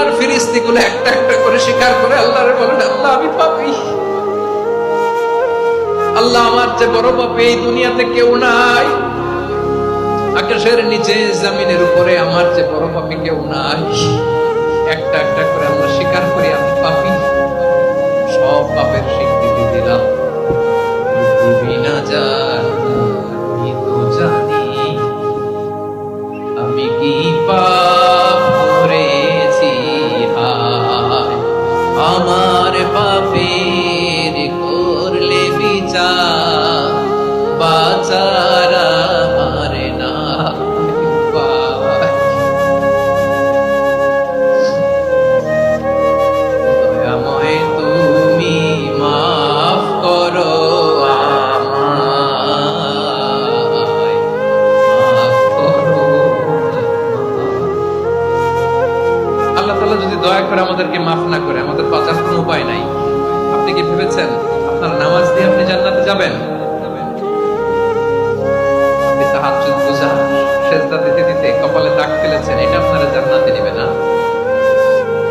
আর ফেরেশতাগুলো একটা একটা করে স্বীকার করে আল্লাহরে বলেন, আল্লাহ আমি পাপী, আল্লাহ আমার যে বড় পাপী এই দুনিয়াতে কেউ নাই, আকাশের নিচে জমিনের উপরে আমার যে বড় পাপী কেউ নাই। একটা একটা করে আমরা স্বীকার করি আমি পাপী, সব পাপের স্বীকৃতি দিলাম। দিবি না জানি তো জানি আমি কি পাপ করেছি, হায় আমার পাপের করলে বিচার, বাঁচার আমার না উপায়। দয়াময় তুমি মাফ করো আমায়, মাফ করো। আল্লাহ তাআলা যদি দয়া করে আমাদেরকে মাফ না করে, আমাদের বাঁচার কোনো উপায় নাই। আপনি কি ভেবেছেন আপনার নামাজ দিয়ে আপনি জান্নাতে যাবেন? আপনি তাহাজ্জুদ গুজার, সিজদা দিতে দিতে কপালে দাগ ফেলেছেন, এটা আপনারা জান্নাতে নেবে না।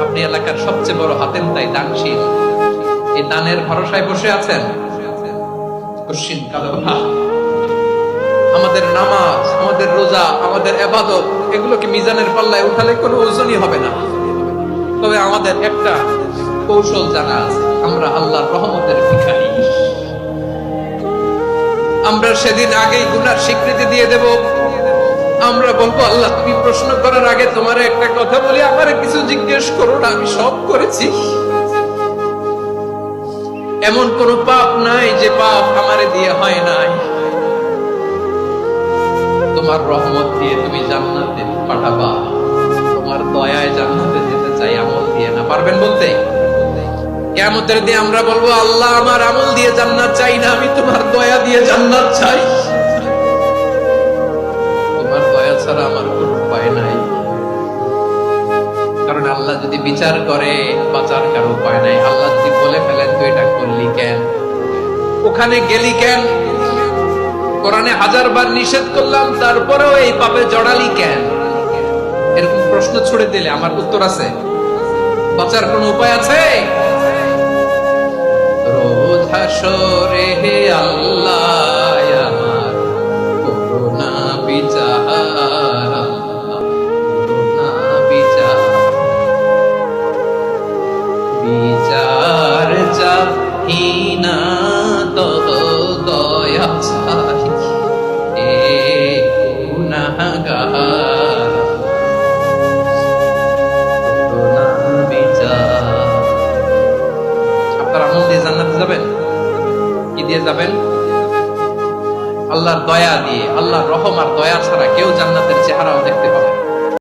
আপনি এলাকার সবচেয়ে বড় হাতেম তাই দানশীল, এই দানের ভরসায় বসে আছেন। কশিন কালো ভাব আমাদের নামাজ, আমাদের রোজা, আমাদের ইবাদত, এগুলোকে মিজানের পাল্লায় উঠালে কোনো ওজনই হবে না। তবে আমাদের একটা কৌশল জানা আছে, আমরা আল্লাহর রহমতের ভিখারি। আমরা সেদিন আগেই গুনার স্বীকৃতি দিয়ে দেব। আমরা বলবো, আল্লাহ তুমি প্রশ্ন করার আগে তোমার একটা কথা বলি, আমারে কিছু জিজ্ঞেস করো না, আমি সব করেছি। এমন কোন পাপ নাই যে পাপ আমারে দিয়ে হয় নাই। তোমার রহমত দিয়ে তুমি জান্নাতে পাঠাবা, তোমার দয়ায় জান্নাতে যেতে চাই, আমল দিয়ে না। পারবেন বলতে? কিয়ামতের দিন আমরা বলবো, আল্লাহ আমার আমল দিয়ে জান্নাত চাই না, আমি তোমার দয়া দিয়ে জান্নাত চাই। তোমার দয়া ছাড়া আমার কোনো উপায় নাই। কারণ আল্লাহ যদি বিচার করে, বাঁচার কারো উপায় নাই। আল্লাহ যদি বলে ফেলেন তুই এটা করলি কেন, ওখানে গেলি কেন, কোরআনে 1000 বার নিষেধ করলাম তারপরেও এই পাপে জড়ালি কেন, এরকম প্রশ্ন ছুড়ে দিলে আমার উত্তর আছে? বাঁচার কোনো উপায় আছে? রোজ হাসরে হে আল্লাহ আমার করুণা বিচার, করুণা বিচার, বিচার চাহি না তব দয়া চাহি এ গুনাহগার, করুণা বিচার। আপনার আমল দিয়ে জান্নাতে যাবেন? কি দিয়ে যাবেন? আল্লাহর দয়া দিয়ে। আল্লাহর রহম আর দয়া ছাড়া কেউ জান্নাতের চেহারাও দেখতে পাবে না।